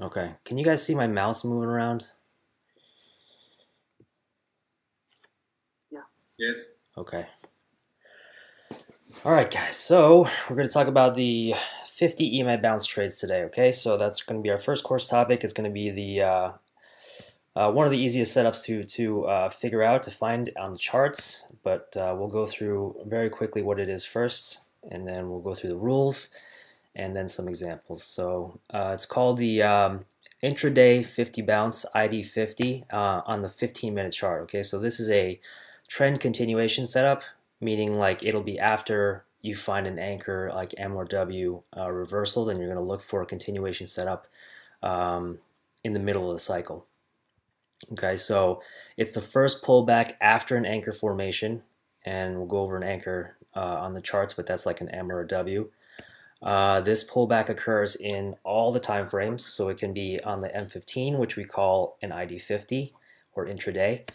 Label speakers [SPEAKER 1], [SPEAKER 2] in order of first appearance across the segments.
[SPEAKER 1] Okay, can you guys see my mouse moving around?
[SPEAKER 2] Yes.
[SPEAKER 1] Okay. All right, guys, so we're going to talk about the 50 EMA bounce trades today, okay? So that's going to be our first course topic. It's going to be the one of the easiest setups to figure out, to find on the charts, but we'll go through very quickly what it is first, and then we'll go through the rules, and then some examples. So it's called the intraday 50 bounce ID 50 on the 15-minute chart. Okay, so this is a trend continuation setup, meaning like it'll be after you find an anchor like M or W reversal, then you're going to look for a continuation setup in the middle of the cycle. Okay, so it's the first pullback after an anchor formation, and we'll go over an anchor on the charts, but that's like an M or a W. This pullback occurs in all the time frames, so it can be on the M15, which we call an ID50 or intraday.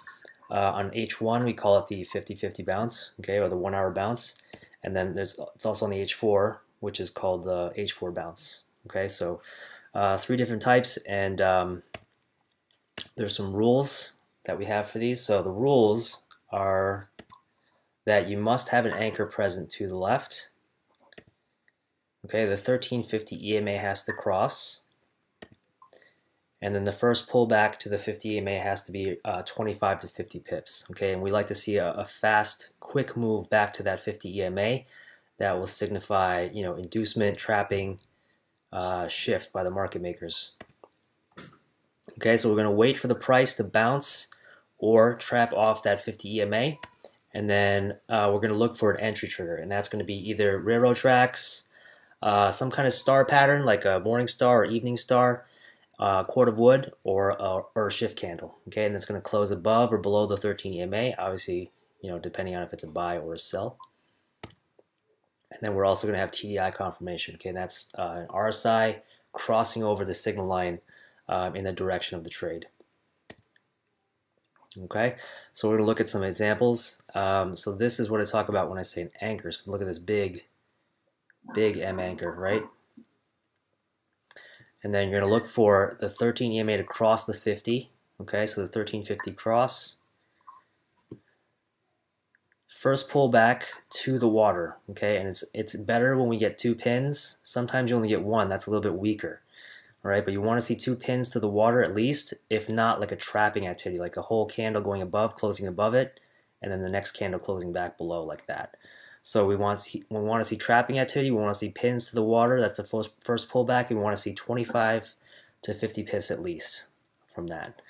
[SPEAKER 1] On H1, we call it the 50-50 bounce, okay, or the 1 hour bounce. And then it's also on the H4, which is called the H4 bounce. Okay, so 3 different types, and there's some rules that we have for these. So the rules are that you must have an anchor present to the left. Okay, the 1350 EMA has to cross. And then the first pullback to the 50 EMA has to be 25 to 50 pips. Okay, and we like to see a fast, quick move back to that 50 EMA that will signify, inducement, trapping, shift by the market makers. Okay, so we're going to wait for the price to bounce or trap off that 50 EMA, and then we're going to look for an entry trigger, and that's going to be either railroad tracks, some kind of star pattern like a morning star or evening star, cord of wood, or a shift candle. Okay, and it's going to close above or below the 13 EMA, obviously, depending on if it's a buy or a sell. And then we're also going to have TDI confirmation. Okay, and that's an RSI crossing over the signal line in the direction of the trade. Okay, so we're going to look at some examples. So this is what I talk about when I say an anchor. So look at this big M anchor, right? And then you're going to look for the 13 EMA to cross the 50. Okay, so the 1350 cross. First pullback to the water. Okay, and it's better when we get 2 pins. Sometimes you only get 1. That's a little bit weaker. All right, but you want to see 2 pins to the water at least, if not like a trapping activity, like a whole candle going above, closing above it, and then the next candle closing back below like that. So we want to see trapping activity. We want to see pins to the water. That's the first pullback. We want to see 25 to 50 pips at least from that.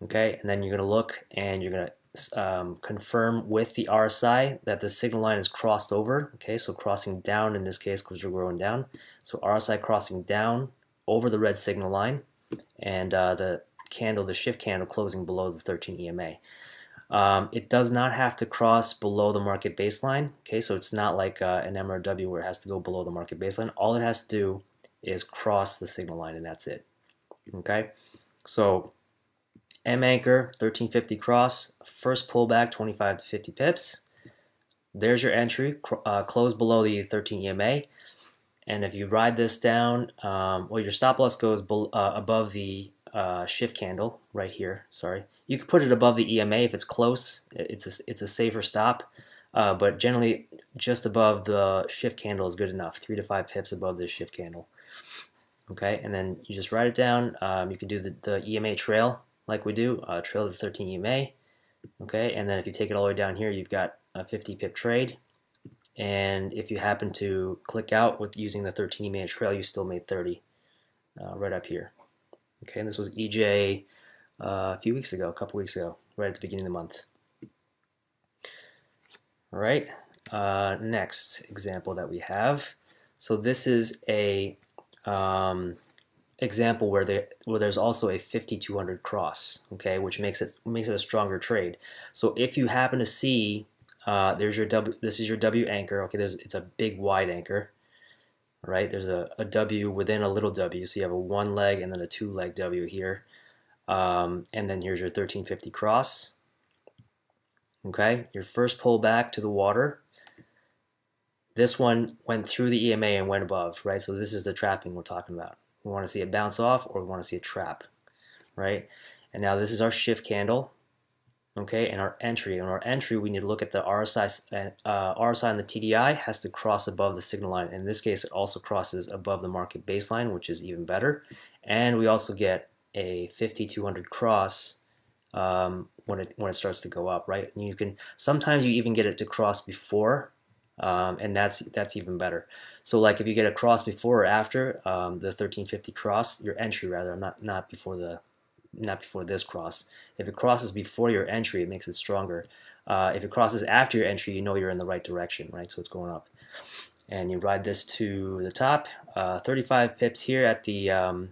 [SPEAKER 1] Okay, and then you're going to look and you're going to confirm with the RSI that the signal line is crossed over. Okay, so crossing down in this case because we're going down. So RSI crossing down over the red signal line, and the shift candle closing below the 13 EMA. It does not have to cross below the market baseline. Okay, so it's not like an M or W where it has to go below the market baseline. All it has to do is cross the signal line, and that's it. Okay, so M anchor 1350 cross, first pullback 25 to 50 pips. There's your entry, close below the 13 EMA. And if you ride this down, well, your stop loss goes above the shift candle right here. Sorry, you could put it above the EMA if it's close. It's a safer stop, but generally just above the shift candle is good enough. 3 to 5 pips above the shift candle. Okay, and then you just write it down. You can do the EMA trail like we do, trail to the 13 EMA. Okay, and then if you take it all the way down here, you've got a 50 pip trade. And if you happen to click out with using the 13 EMA trail, you still made 30 right up here. Okay, and this was EJ a few weeks ago, a couple weeks ago, right at the beginning of the month. All right, next example that we have. So this is a example where there's also a 5200 cross, okay, which makes it a stronger trade. So if you happen to see there's your W. This is your W anchor. Okay, it's a big wide anchor, right? There's a W within a little W, so you have a 1 leg and then a 2 leg W here, and then here's your 1350 cross. Okay, your first pull back to the water. This one went through the EMA and went above, right? So this is the trapping we're talking about. We want to see it bounce off, or we want to see a trap, right? And now this is our shift candle, okay, and our entry. And our entry, we need to look at the RSI. RSI and the TDI has to cross above the signal line. In this case, it also crosses above the market baseline, which is even better. And we also get a 5200 cross when it starts to go up, right? And you can sometimes you even get it to cross before, and that's even better. So like if you get a cross before or after the 1350 cross, your entry rather, not before this cross. If it crosses before your entry, it makes it stronger. If it crosses after your entry, you know you're in the right direction, right? So it's going up. And you ride this to the top. 35 pips here at the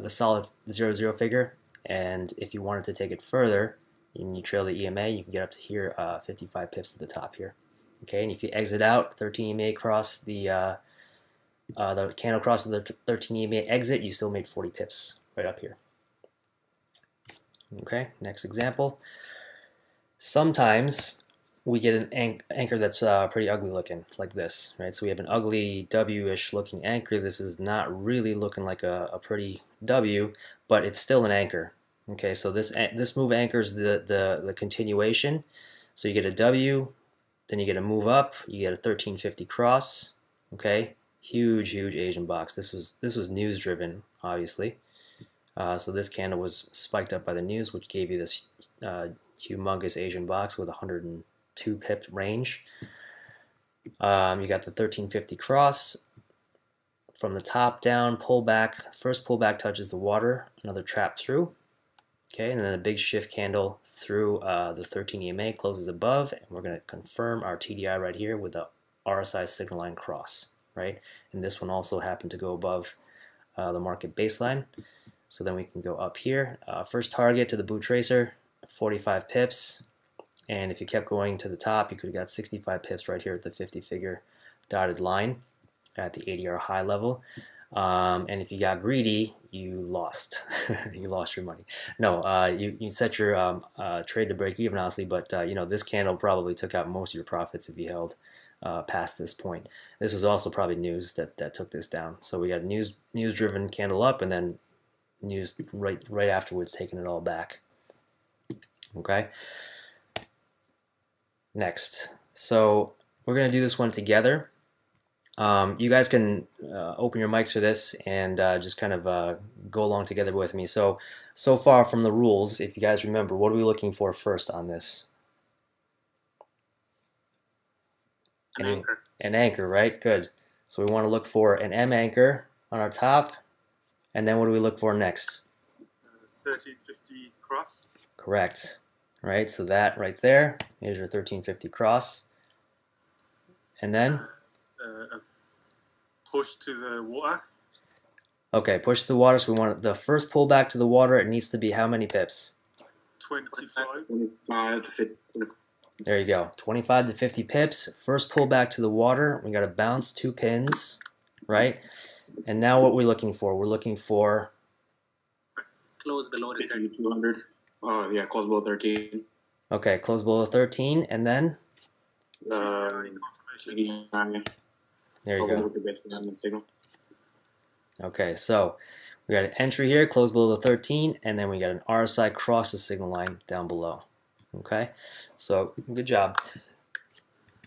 [SPEAKER 1] solid 0, 0 figure. And if you wanted to take it further, and you trail the EMA, you can get up to here, 55 pips to the top here. Okay, and if you exit out, 13 EMA across the candle crosses the 13 EMA exit, you still made 40 pips right up here. Okay, next example. Sometimes we get an anchor that's pretty ugly looking, like this, right? So we have an ugly W-ish looking anchor. This is not really looking like a pretty W, but it's still an anchor. Okay, so this move anchors the continuation. So you get a W, then you get a move up, you get a 1350 cross. Okay, huge Asian box. This was news driven, obviously. So this candle was spiked up by the news, which gave you this humongous Asian box with 102 pip range. You got the 1350 cross. From the top down, pullback. First pullback touches the water, another trap through. Okay, and then a big shift candle through the 13 EMA, closes above, and we're going to confirm our TDI right here with the RSI signal line cross, right? And this one also happened to go above the market baseline. So then we can go up here. First target to the blue tracer, 45 pips. And if you kept going to the top, you could have got 65 pips right here at the 50-figure dotted line at the ADR high level. And if you got greedy, you lost. You lost your money. No, you set your trade to break even, honestly, but you know, this candle probably took out most of your profits if you held past this point. This was also probably news that took this down. So we got a news-driven candle up, and then news right afterwards taking it all back. Okay. Next, so we're gonna do this one together. You guys can open your mics for this and just kind of go along together with me. So far from the rules, if you guys remember, what are we looking for first on this?
[SPEAKER 2] An anchor.
[SPEAKER 1] An anchor, right? Good. So we want to look for an M anchor on our top, and then what do we look for next?
[SPEAKER 2] 1350 cross.
[SPEAKER 1] Correct. Right, so that right there is your 1350 cross. And then?
[SPEAKER 2] Push to the water.
[SPEAKER 1] Okay, push to the water. So we want the first pullback to the water. It needs to be how many pips?
[SPEAKER 2] 25.
[SPEAKER 3] 25 to 50.
[SPEAKER 1] There you go. 25 to 50 pips. First pullback to the water. We got to bounce 2 pins, right? And now what we're looking for? We're looking for
[SPEAKER 2] Close below the
[SPEAKER 3] 200. Oh, yeah, close below 13.
[SPEAKER 1] Okay, close below 13, and then?
[SPEAKER 2] confirmation.
[SPEAKER 1] There you go. Okay, so we got an entry here, close below the 13, and then we got an RSI cross the signal line down below. Okay, so good job.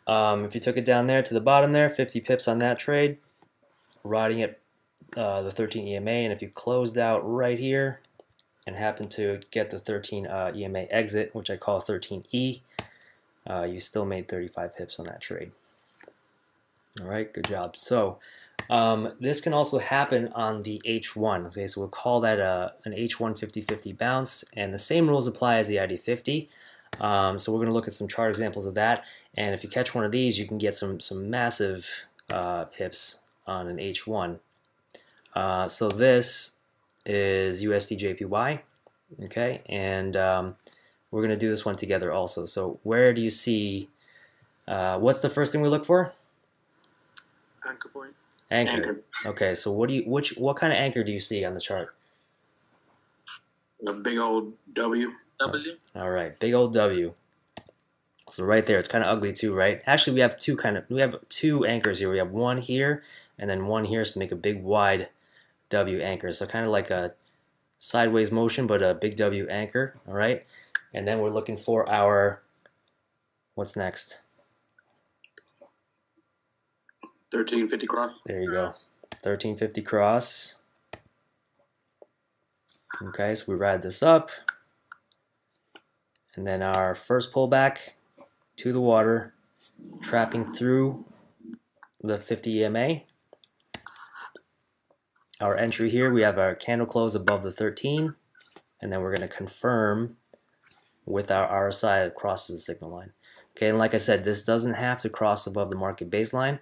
[SPEAKER 1] If you took it down there to the bottom there, 50 pips on that trade, riding at the 13 EMA, and if you closed out right here and happen to get the 13 EMA exit, which I call 13E, you still made 35 pips on that trade. All right, good job. So this can also happen on the H1. Okay, so we'll call that an H1 50-50 bounce, and the same rules apply as the ID50. So we're going to look at some chart examples of that, and if you catch one of these, you can get some massive pips on an H1. So this is USDJPY, okay, and we're going to do this one together also. So where do you see, what's the first thing we look for?
[SPEAKER 2] Anchor point.
[SPEAKER 1] Anchor. Okay, so what kind of anchor do you see on the chart?
[SPEAKER 3] A big old W.
[SPEAKER 2] W.
[SPEAKER 1] All right, big old W. So right there, it's kind of ugly too, right? Actually, we have two anchors here. We have one here and then one here, so make a big wide W anchor. So kind of like a sideways motion, but a big W anchor. All right. And then we're looking for our, what's next?
[SPEAKER 3] 1350 cross.
[SPEAKER 1] There you go. 1350 cross. Okay, so we ride this up. And then our first pullback to the water, trapping through the 50 EMA. Our entry here, we have our candle close above the 13, and then we're going to confirm with our RSI that crosses the signal line. Okay, and like I said, this doesn't have to cross above the market baseline,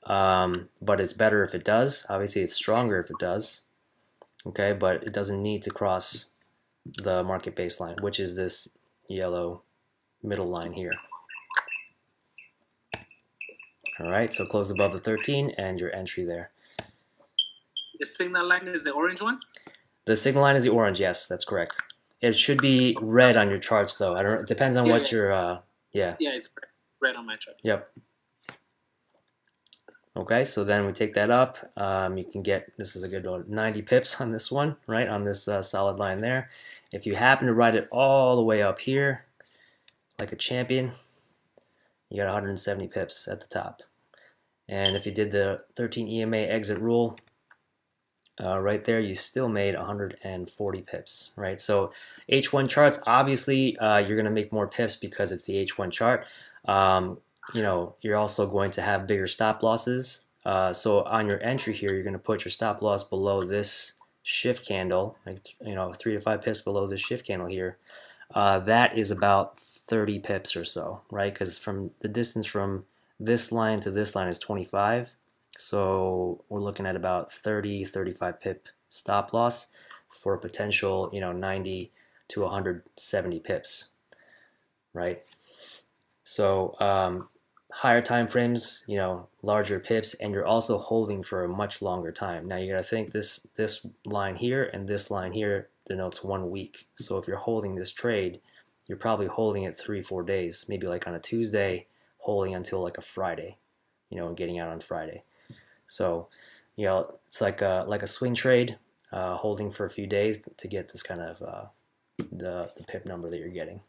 [SPEAKER 1] but it's better if it does. Obviously, it's stronger if it does. Okay, but it doesn't need to cross the market baseline, which is this yellow middle line here. All right, so close above the 13 and your entry there.
[SPEAKER 2] The signal line is the orange one?
[SPEAKER 1] The signal line is the orange, yes, that's correct. It should be red on your charts though. I don't. It depends on what your yeah.
[SPEAKER 2] Yeah, it's red on my chart.
[SPEAKER 1] Yep. Okay, so then we take that up. You can get, this is a good one, 90 pips on this one, right, on this solid line there. If you happen to ride it all the way up here, like a champion, you got 170 pips at the top. And if you did the 13 EMA exit rule, right there, you still made 140 pips, right? So H1 charts, obviously, you're going to make more pips because it's the H1 chart. You know, you're also going to have bigger stop losses. So on your entry here, you're going to put your stop loss below this shift candle, like, you know, 3 to 5 pips below this shift candle here. That is about 30 pips or so, right? Because from the distance from this line to this line is 25. So we're looking at about 30, 35 pip stop loss for a potential, you know, 90 to 170 pips, right? So higher time frames, you know, larger pips, and you're also holding for a much longer time. Now you got to think this line here and this line here denotes 1 week. So if you're holding this trade, you're probably holding it 3-4 days, maybe like on a Tuesday, holding until like a Friday, you know, and getting out on Friday. So, you know, it's like a swing trade, holding for a few days to get this kind of the pip number that you're getting.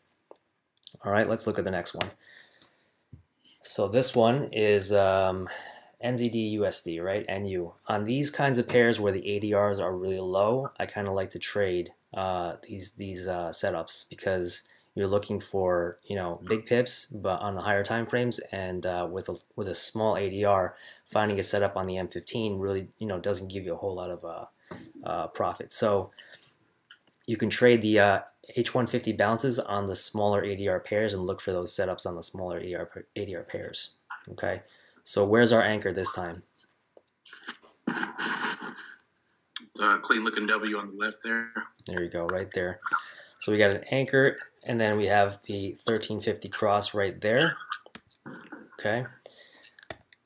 [SPEAKER 1] All right, let's look at the next one. So this one is NZD USD, right? NU. On these kinds of pairs where the ADRs are really low, I kind of like to trade these setups because you're looking for, you know, big pips, but on the higher time frames, and with a small ADR, finding a setup on the M15 really, you know, doesn't give you a whole lot of profit. So you can trade the H150 bounces on the smaller ADR pairs and look for those setups on the smaller ADR pairs. Okay, so where's our anchor this time?
[SPEAKER 3] Clean looking W on the left there.
[SPEAKER 1] There you go, right there. So we got an anchor, and then we have the 1350 cross right there. Okay.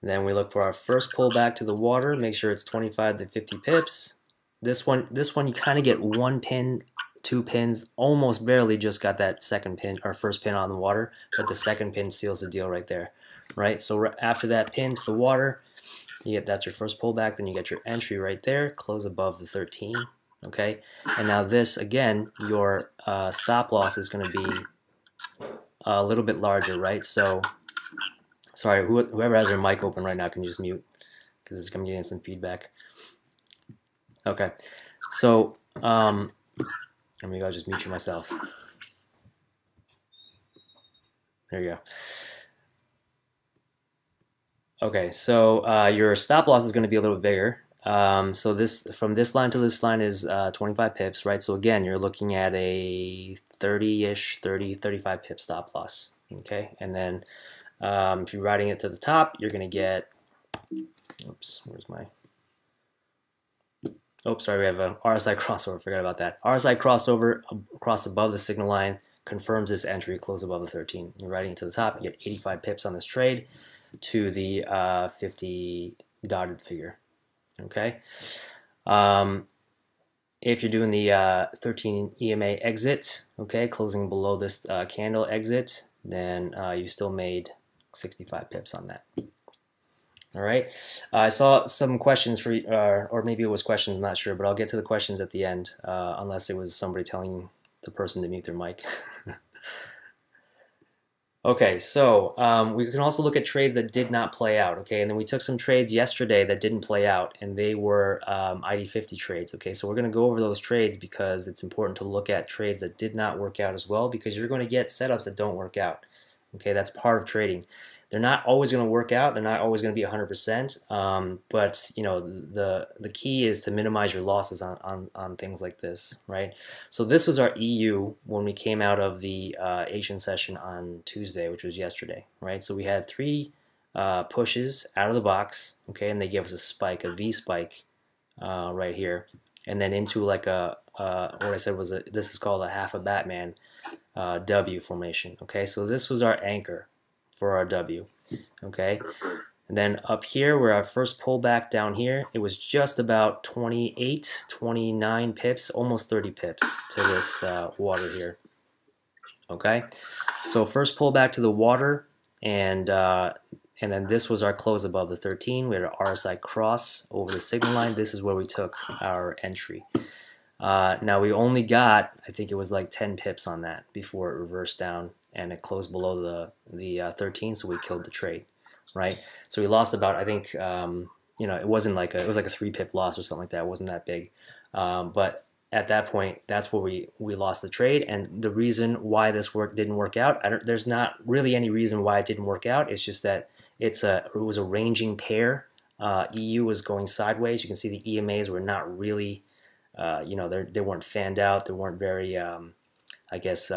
[SPEAKER 1] And then we look for our first pullback to the water. Make sure it's 25 to 50 pips. This one you kind of get 1 pin, 2 pins, almost barely just got that second pin or first pin on the water, but the second pin seals the deal right there, right? So after that pin to the water, that's your first pullback. Then you get your entry right there, close above the 13. Okay, and now this again, your stop loss is going to be a little bit larger, right? So, sorry, whoever has their mic open right now can just mute because I'm getting some feedback. Okay, so maybe I'll just mute you myself. There you go. Okay, so your stop loss is going to be a little bit bigger. So this from this line to this line is 25 pips, right? So again, you're looking at a 30-ish, 30, 35 pip stop loss. Okay, and then if you're riding it to the top, you're going to get, oops, where's my, oops, sorry, we have a RSI crossover, forgot about that. RSI crossover, cross above the signal line, confirms this entry, close above the 13. You're riding it to the top, you get 85 pips on this trade to the 50 dotted figure. Okay, if you're doing the 13 EMA exit, okay, closing below this candle exit, then you still made 65 pips on that. All right. I saw some questions for, or maybe it was questions, I'm not sure, but I'll get to the questions at the end, unless it was somebody telling the person to mute their mic. Okay, so we can also look at trades that did not play out, okay? And then we took some trades yesterday that didn't play out, and they were ID50 trades, okay? So we're going to go over those trades because it's important to look at trades that did not work out as well, because you're going to get setups that don't work out, okay? That's part of trading. They're not always going to work out. They're not always going to be 100%. But you know, the key is to minimize your losses on things like this, right? So this was our EU when we came out of the Asian session on Tuesday, which was yesterday, right? So we had three pushes out of the box, okay, and they gave us a spike, a V spike, right here, and then into like what I said was this is called a half a Batman W formation, okay? So this was our anchor for our W, okay? And then up here where our first pullback down here, it was just about 28, 29 pips, almost 30 pips to this water here, okay? So first pullback to the water, and then this was our close above the 13. We had an RSI cross over the signal line. This is where we took our entry. Now we only got, I think it was like 10 pips on that before it reversed down and it closed below the 13, so we killed the trade, right? So we lost about, I think, you know, it wasn't like it was like a 3-pip loss or something like that. It wasn't that big, but at that point, that's where we lost the trade. And the reason why this didn't work out, there's not really any reason why it didn't work out. It's just that it was a ranging pair. EU was going sideways. You can see the EMAs were not really, you know, they weren't fanned out. They weren't very, I guess,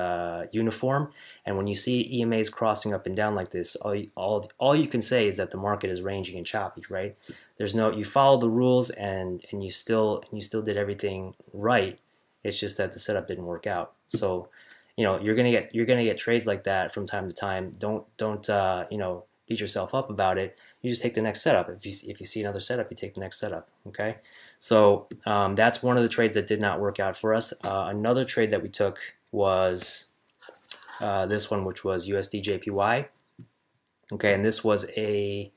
[SPEAKER 1] uniform. And when you see EMAs crossing up and down like this, all you can say is that the market is ranging and choppy, right? There's no, you followed the rules and you still did everything right. It's just that the setup didn't work out. So, you know, you're gonna get trades like that from time to time. Don't you know, beat yourself up about it. You just take the next setup. If you see another setup, you take the next setup. Okay, so that's one of the trades that did not work out for us. Another trade that we took was this one, which was USDJPY. Okay, and this was a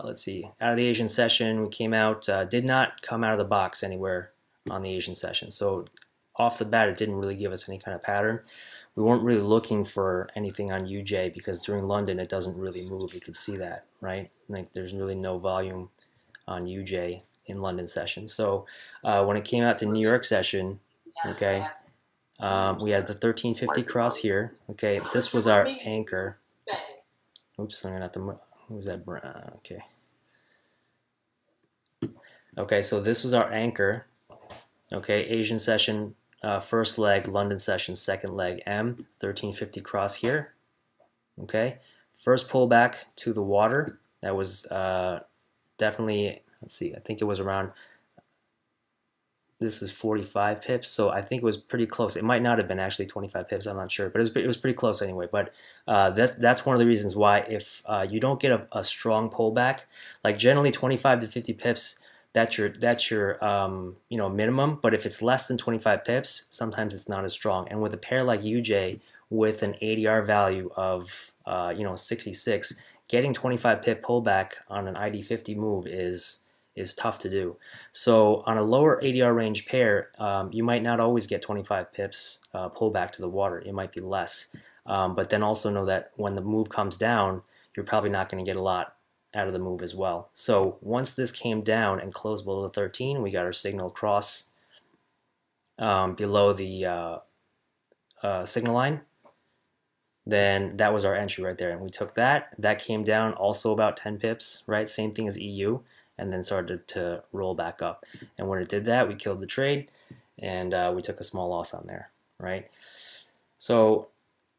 [SPEAKER 1] let's see, out of the Asian session, we came out, did not come out of the box anywhere on the Asian session. So off the bat, it didn't really give us any kind of pattern. We weren't really looking for anything on UJ because during London it doesn't really move. You could see that, right? Like there's really no volume on UJ in London session. So when it came out to New York session, okay, we had the 1350 cross here. Okay, this was our anchor. Oops, I'm gonna have to. What was that? Okay. Okay, so this was our anchor. Okay, Asian session, first leg, London session, second leg, M, 1350 cross here. Okay, first pullback to the water. That was definitely, let's see, I think it was around, this is 45 pips, so I think it was pretty close. It might not have been actually 25 pips, I'm not sure, but it was pretty close anyway. But that's one of the reasons why if you don't get a strong pullback, like generally 25 to 50 pips, that's your you know, minimum. But if it's less than 25 pips, sometimes it's not as strong. And with a pair like UJ with an ADR value of you know, 66, getting 25 pip pullback on an ID50 move is tough to do. So on a lower ADR range pair, you might not always get 25 pips pullback to the water. It might be less. But then also know that when the move comes down, you're probably not going to get a lot out of the move as well. So once this came down and closed below the 13, we got our signal cross below the signal line. Then that was our entry right there, and we took that. That came down also about 10 pips, right? Same thing as EU, and then started to roll back up. And when it did that, we killed the trade, and we took a small loss on there, right? So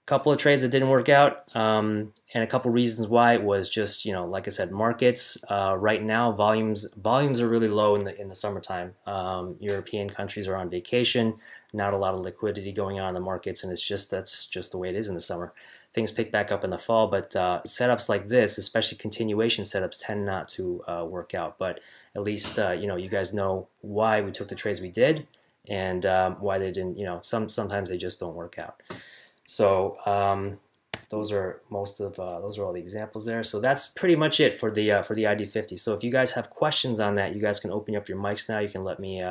[SPEAKER 1] a couple of trades that didn't work out, and a couple reasons why was just, you know, like I said, markets right now, volumes are really low in the summertime. European countries are on vacation, not a lot of liquidity going on in the markets, and that's just the way it is in the summer. Things pick back up in the fall, but setups like this, especially continuation setups, tend not to work out. But at least you know, you guys know why we took the trades we did, and why they didn't. You know, sometimes they just don't work out. So those are those are all the examples there. So that's pretty much it for the ID50. So if you guys have questions on that, you guys can open up your mics now. You can let me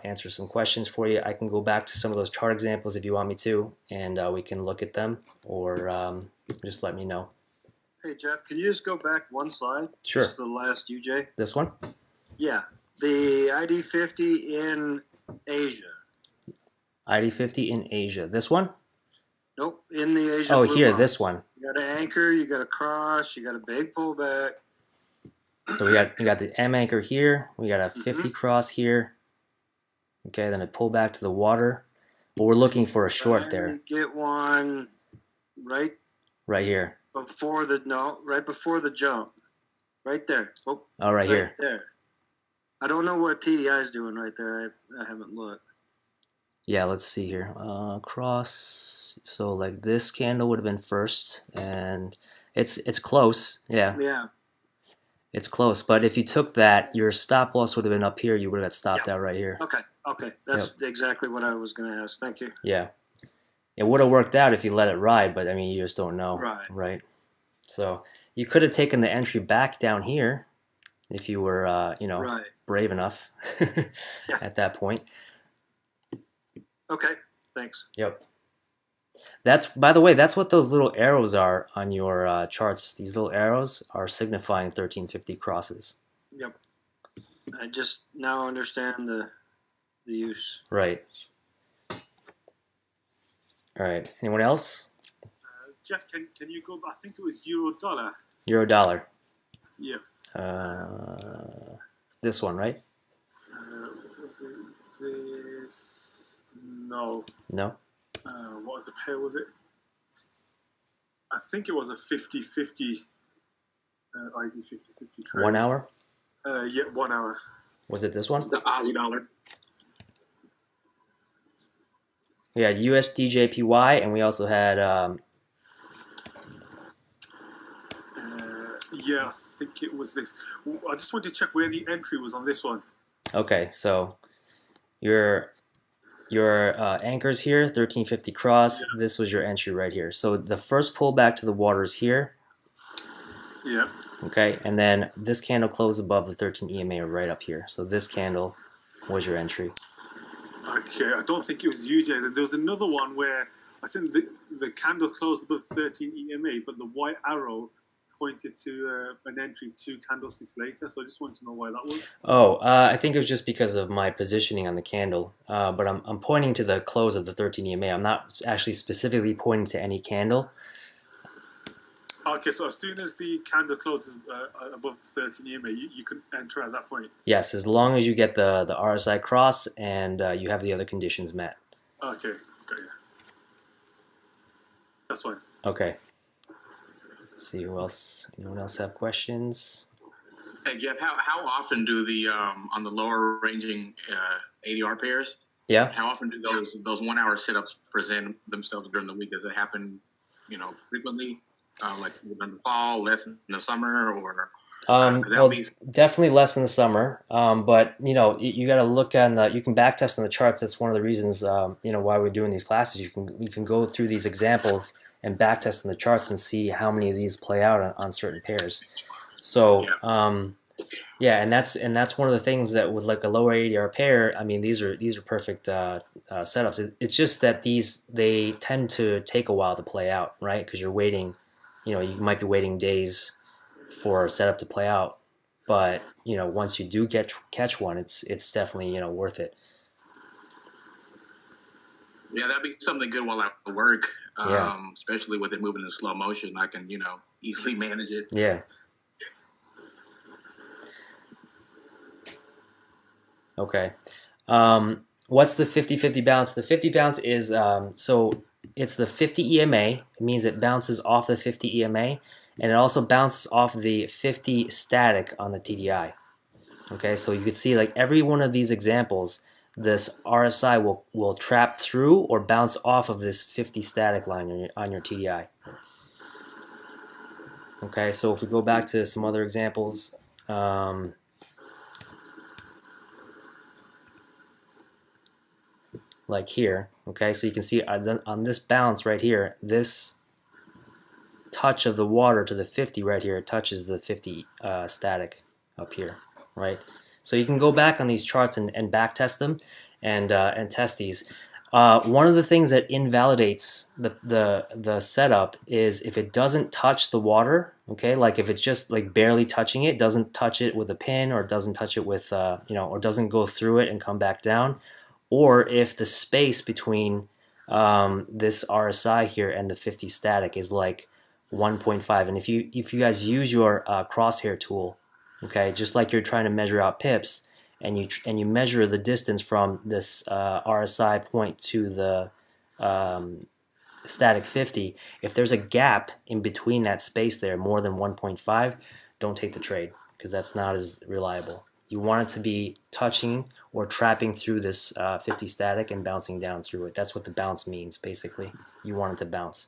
[SPEAKER 1] answer some questions for you. I can go back to some of those chart examples if you want me to, and we can look at them, or just let me know.
[SPEAKER 4] Hey Jeff, can you just go back one slide?
[SPEAKER 1] Sure.
[SPEAKER 4] Just the last UJ.
[SPEAKER 1] This one?
[SPEAKER 4] Yeah, the ID50 in Asia.
[SPEAKER 1] ID50 in Asia. This one?
[SPEAKER 4] Nope, in the Asia.
[SPEAKER 1] Oh,
[SPEAKER 4] blue
[SPEAKER 1] here,
[SPEAKER 4] line.
[SPEAKER 1] this one.
[SPEAKER 4] You got an anchor, you got a cross, you got a big pullback.
[SPEAKER 1] So we got the M anchor here. We got a 50 cross here. Okay, then a pull back to the water. But we're looking for a short there.
[SPEAKER 4] Get one right
[SPEAKER 1] here.
[SPEAKER 4] Right before the jump. Right there. Oh,
[SPEAKER 1] right here.
[SPEAKER 4] There. I don't know what TDI is doing right there. I haven't looked.
[SPEAKER 1] Yeah, let's see here. Cross. So like this candle would have been first, and it's close. Yeah.
[SPEAKER 4] Yeah.
[SPEAKER 1] It's close, but if you took that, your stop loss would have been up here. You would have got stopped out right here.
[SPEAKER 4] Okay. That's exactly what I was going to ask. Thank you.
[SPEAKER 1] Yeah. It would have worked out if you let it ride, but I mean, you just don't know.
[SPEAKER 4] Right.
[SPEAKER 1] So you could have taken the entry back down here if you were, brave enough at that point.
[SPEAKER 4] Okay. Thanks.
[SPEAKER 1] Yep. By the way, that's what those little arrows are on your charts. These little arrows are signifying 1350 crosses.
[SPEAKER 4] Yep. I just now understand the use.
[SPEAKER 1] Right. All right. Anyone else?
[SPEAKER 5] Jeff, can you go? I think it was euro dollar.
[SPEAKER 1] Euro dollar.
[SPEAKER 5] Yeah.
[SPEAKER 1] This one, right?
[SPEAKER 5] Was it this? No.
[SPEAKER 1] No.
[SPEAKER 5] What was the pair? Was it? I think it was a 50-50 ID 50-50 trade.
[SPEAKER 1] 1 hour?
[SPEAKER 5] Yeah, 1 hour.
[SPEAKER 1] Was it this one?
[SPEAKER 3] The Aussie dollar.
[SPEAKER 1] We had USDJPY, and we also had
[SPEAKER 5] yeah, I think it was this. I just want to check where the entry was on this one.
[SPEAKER 1] Okay, so your anchors here, 1350 cross. Yeah. This was your entry right here. So the first pullback to the water is here.
[SPEAKER 5] Yeah.
[SPEAKER 1] Okay, and then this candle closed above the 13 EMA right up here. So this candle was your entry.
[SPEAKER 5] Okay, I don't think it was UJ. There was another one where I think the candle closed above 13 EMA, but the white arrow pointed to an entry 2 candlesticks later. So I just want to know why that was.
[SPEAKER 1] Oh, I think it was just because of my positioning on the candle. But I'm pointing to the close of the 13 EMA. I'm not actually specifically pointing to any candle.
[SPEAKER 5] Okay, so as soon as the candle closes above the 13 EMA, you can enter at that point?
[SPEAKER 1] Yes, as long as you get the RSI cross and you have the other conditions met.
[SPEAKER 5] Okay, got you. That's fine.
[SPEAKER 1] Okay. Let's see who else. Anyone else have questions?
[SPEAKER 3] Hey Jeff, how often do the on the lower ranging ADR pairs?
[SPEAKER 1] Yeah.
[SPEAKER 3] How often do those 1 hour sit-ups present themselves during the week? Does it happen, frequently? Like in the fall, less in the summer, or
[SPEAKER 1] well, definitely less in the summer. But you got to look on. You can backtest on the charts. That's one of the reasons why we're doing these classes. You can go through these examples and backtest on the charts and see how many of these play out on certain pairs. So yeah, and that's one of the things that with like a lower ADR pair. I mean, these are perfect setups. It's just that they tend to take a while to play out, right? Because you're waiting. You might be waiting days for a setup to play out, but once you do catch one, it's definitely worth it.
[SPEAKER 3] Yeah, that'd be something good while I work, especially with it moving in slow motion. I can easily manage it.
[SPEAKER 1] Yeah. Okay. What's the 50-50 bounce? The 50 bounce is so. It's the 50 EMA. It means it bounces off the 50 EMA, and it also bounces off the 50 static on the TDI. Okay, so you can see like every one of these examples, this RSI will trap through or bounce off of this 50 static line on your TDI. Okay, so if we go back to some other examples, like here, okay, so you can see on this bounce right here, this touch of the water to the 50 right here, it touches the 50 static up here, right? So you can go back on these charts and back test them and test these. One of the things that invalidates the setup is if it doesn't touch the water, okay, like if it's just like barely touching it, doesn't touch it with a pin, or doesn't touch it with or doesn't go through it and come back down, or if the space between this RSI here and the 50 static is like 1.5, and if you guys use your crosshair tool, okay, just like you're trying to measure out pips, and you measure the distance from this RSI point to the static 50, if there's a gap in between that space there more than 1.5, don't take the trade, because that's not as reliable. You want it to be touching or trapping through this 50 static and bouncing down through it. That's what the bounce means, basically. You want it to bounce.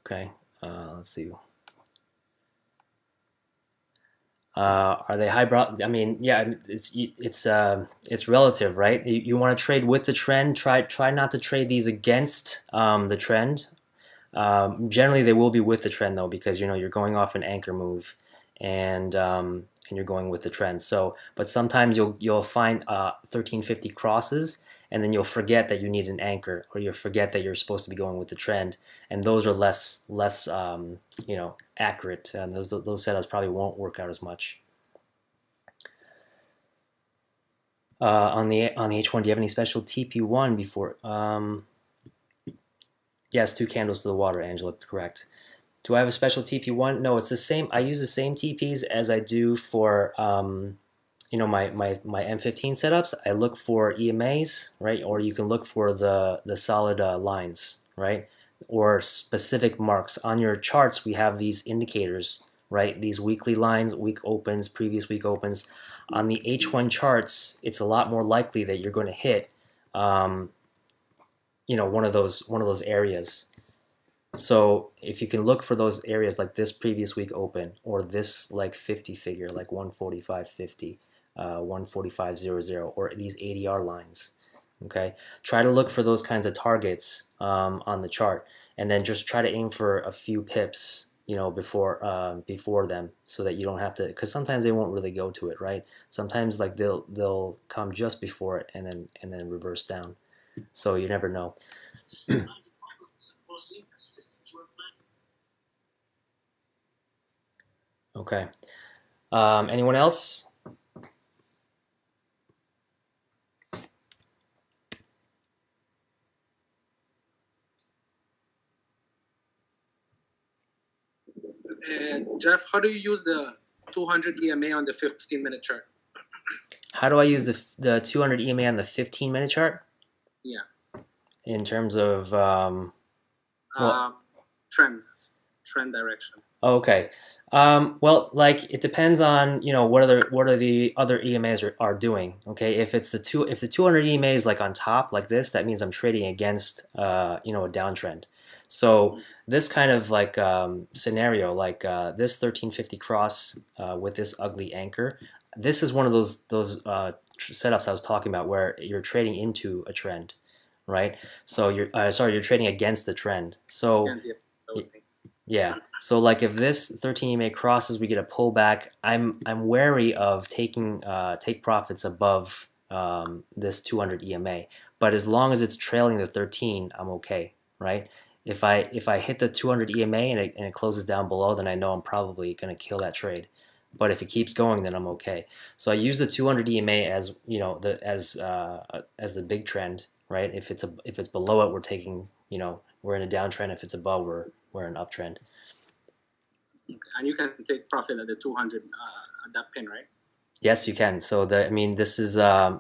[SPEAKER 1] Okay, let's see. Are they highbrow? I mean, yeah, it's relative, right? You want to trade with the trend. Try not to trade these against the trend. Generally, they will be with the trend though, because you're going off an anchor move, and you're going with the trend. So, but sometimes you'll find 1350 crosses, and then you'll forget that you need an anchor, or you'll forget that you're supposed to be going with the trend, and those are less accurate, and those setups probably won't work out as much. On the H1, do you have any special TP1 before? Yes, 2 candles to the water, Angela, correct. Do I have a special TP1? No, it's the same. I use the same TPs as I do for my M15 setups. I look for EMAs, right? Or you can look for the solid lines, right? Or specific marks. On your charts, we have these indicators, right? These weekly lines, week opens, previous week opens. On the H1 charts, it's a lot more likely that you're going to hit one of those areas. So if you can look for those areas like this previous week open, or this like 50 figure, like 145.50, 145.00, or these ADR lines, okay, try to look for those kinds of targets on the chart, and then just try to aim for a few pips, before them, so that you don't have to, because sometimes they won't really go to it, right? Sometimes like they'll come just before it and then reverse down. So you never know. Okay. Anyone else?
[SPEAKER 2] Jeff, how do you use the 200 EMA on the 15-minute chart?
[SPEAKER 1] How do I use the 200 EMA on the 15-minute chart?
[SPEAKER 2] Yeah.
[SPEAKER 1] In terms of
[SPEAKER 2] trend direction.
[SPEAKER 1] Okay. Well, like it depends on what are the other EMAs are doing. Okay, if the 200 EMA is like on top like this, that means I'm trading against a downtrend. So this kind of like scenario, like this 1350 cross with this ugly anchor, this is one of those setups I was talking about where you're trading into a trend, right? So you're trading against the trend. So yeah. So like if this 13 EMA crosses, we get a pullback. I'm wary of taking take profits above this 200 EMA. But as long as it's trailing the 13, I'm okay, right? If I hit the 200 EMA and it closes down below, then I know I'm probably going to kill that trade. But if it keeps going, then I'm okay. So I use the 200 EMA as as the big trend, right? If it's below it, we're taking we're in a downtrend. If it's above, we're in an uptrend.
[SPEAKER 2] Okay. And you can take profit at the 200 at that pin, right?
[SPEAKER 1] Yes, you can. So this is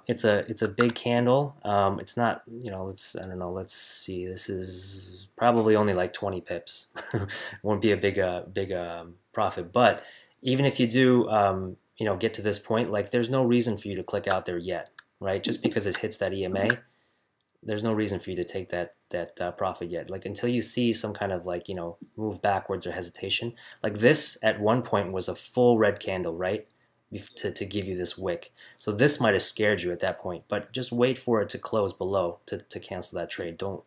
[SPEAKER 1] it's a big candle. It's not I don't know. Let's see. This is probably only like 20 pips. Won't be a big profit. But even if you do get to this point, like there's no reason for you to click out there yet, right? Just because it hits that EMA, there's no reason for you to take that profit yet. Like until you see some kind of like move backwards or hesitation. Like this at one point was a full red candle, right? To give you this wick. So this might have scared you at that point, but just wait for it to close below to cancel that trade. Don't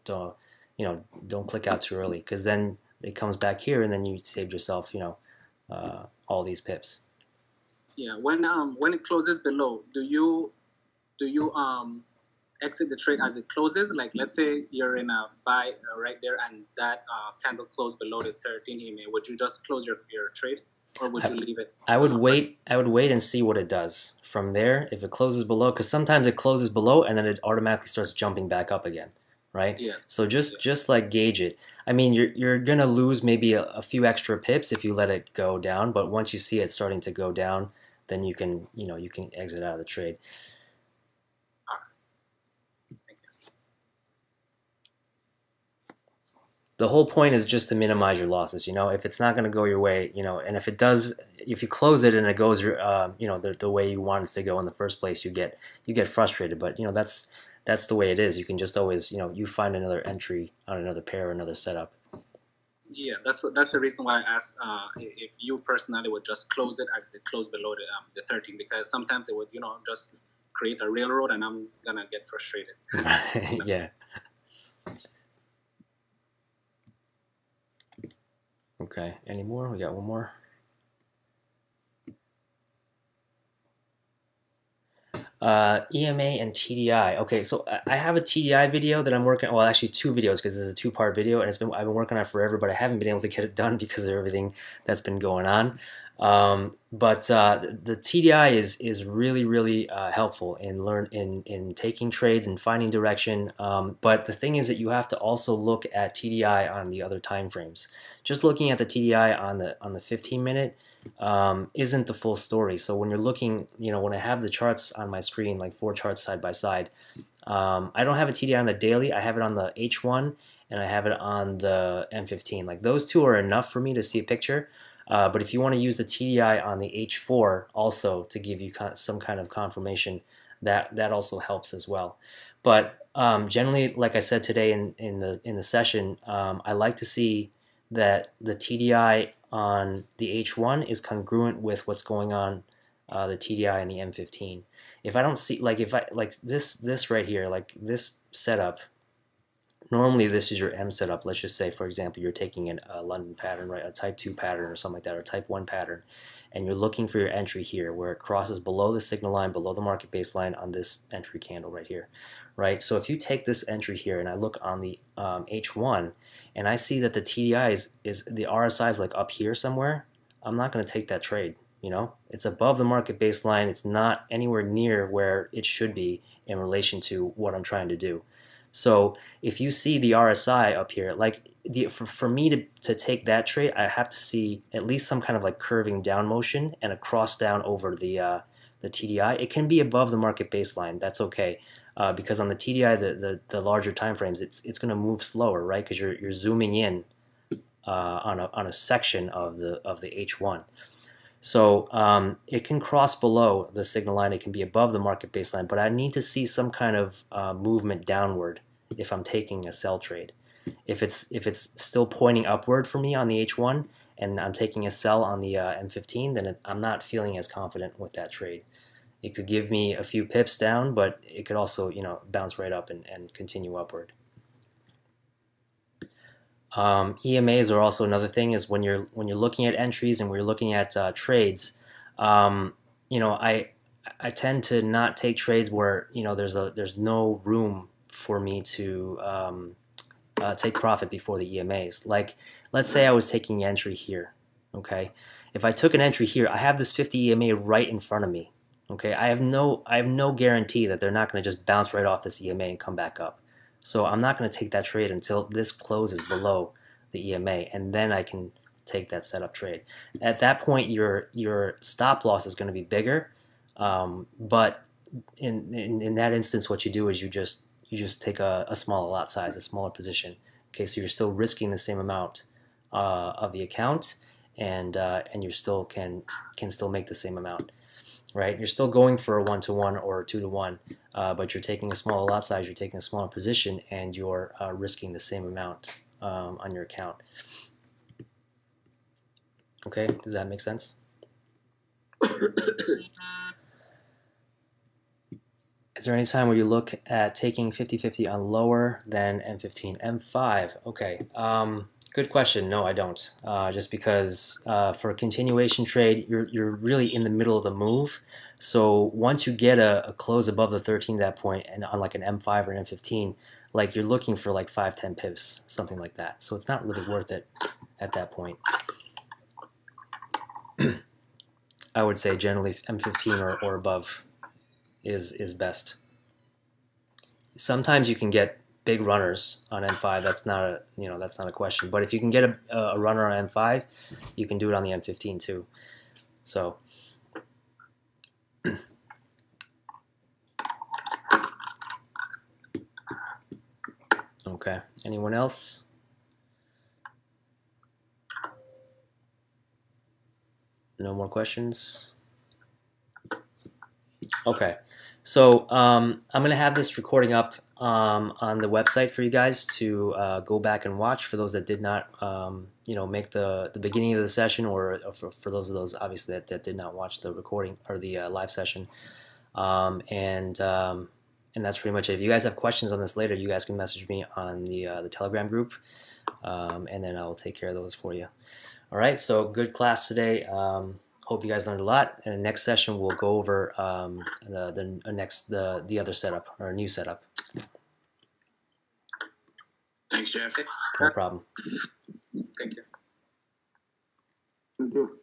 [SPEAKER 1] don't click out too early, because then it comes back here and then you saved yourself, all these pips.
[SPEAKER 2] Yeah, when it closes below, do you exit the trade as it closes? Like, let's say you're in a buy right there, and that candle closed below the 13 EMA. Would you just close your trade, or would you leave it?
[SPEAKER 1] I would wait. I would wait and see what it does from there. If it closes below, because sometimes it closes below and then it automatically starts jumping back up again, right?
[SPEAKER 2] Yeah.
[SPEAKER 1] So just like gauge it. I mean, you're gonna lose maybe a few extra pips if you let it go down, but once you see it starting to go down, then you can exit out of the trade. The whole point is just to minimize your losses. If it's not going to go your way, and if it does, if you close it and it goes the way you want it to go in the first place, you get frustrated. But that's the way it is. You can just always you find another entry on another pair or another setup.
[SPEAKER 2] Yeah, that's the reason why I asked if you personally would just close it as it closed below the 13, because sometimes it would just create a railroad and I'm gonna get frustrated.
[SPEAKER 1] Yeah. Okay, any more? We got one more. EMA and TDI. Okay, so I have a TDI video that I'm working. Well, actually, two videos, because this is a two-part video, and I've been working on it forever, but I haven't been able to get it done because of everything that's been going on. But the TDI is really, really helpful in taking trades and finding direction. But the thing is that you have to also look at TDI on the other time frames. Just looking at the TDI on the 15-minute isn't the full story. So when you're looking, when I have the charts on my screen, like 4 charts side by side, I don't have a TDI on the daily. I have it on the H1 and I have it on the M15. Like, those two are enough for me to see a picture. But if you want to use the TDI on the H4 also to give you some kind of confirmation, that also helps as well. But generally, like I said today in the session, I like to see that the TDI on the H1 is congruent with what's going on the TDI and the M15. If I don't see, like, this right here, like this setup, normally this is your M setup. Let's just say, for example, you're taking a London pattern, right, a type 2 pattern or something like that, or type 1 pattern, and you're looking for your entry here where it crosses below the signal line, below the market baseline on this entry candle right here, right? So if you take this entry here and I look on the H1 and I see that the TDI is the RSI is like up here somewhere, I'm not going to take that trade. It's above the market baseline. It's not anywhere near where it should be in relation to what I'm trying to do. So if you see the RSI up here, like for me to take that trade, I have to see at least some kind of like curving down motion and a cross down over the TDI. It can be above the market baseline. That's okay. Because on the TDI, the larger time frames, it's going to move slower, right? Because you're zooming in on a section of the H1. So it can cross below the signal line. It can be above the market baseline, but I need to see some kind of movement downward if I'm taking a sell trade. If it's still pointing upward for me on the H1 and I'm taking a sell on the M15, then I'm not feeling as confident with that trade. It could give me a few pips down, but it could also bounce right up and continue upward. EMAs are also another thing. Is when you're looking at entries and we're looking at trades, I tend to not take trades where there's no room for me to take profit before the EMAs. Like, let's say I was taking entry here. Okay, if I took an entry here, I have this 50 EMA right in front of me. Okay, I have no guarantee that they're not going to just bounce right off this EMA and come back up. So I'm not going to take that trade until this closes below the EMA, and then I can take that setup trade. At that point, your stop loss is going to be bigger, but in that instance, what you do is you just take a smaller lot size, a smaller position. Okay, so you're still risking the same amount of the account, and you still can still make the same amount. Right, you're still going for a 1-to-1 or a 2-to-1, but you're taking a smaller lot size, you're taking a smaller position, and you're risking the same amount on your account. Okay, does that make sense? Is there any time where you look at taking 50-50 on lower than M15? M5, okay. Good question. No, I don't. Just because for a continuation trade, you're really in the middle of the move. So once you get a close above the 13 at that point, and on like an M5 or an M15, like you're looking for like 5-10 pips, something like that. So it's not really worth it at that point. I would say generally M15 or above is best. Sometimes you can get big runners on M5. That's not a question. But if you can get a runner on M5, you can do it on the M15 too. So okay. Anyone else? No more questions? Okay. So I'm going to have this recording up on the website for you guys to go back and watch for those that did not make the beginning of the session, or for those obviously that did not watch the recording or the live session. And that's pretty much it. If you guys have questions on this later, you guys can message me on the Telegram group, and then I will take care of those for you. All right, so good class today. Hope you guys learned a lot. And the next session we'll go over the other setup, or new setup.
[SPEAKER 3] Thanks, Jeff.
[SPEAKER 1] No problem.
[SPEAKER 2] Thank you.
[SPEAKER 5] Thank you.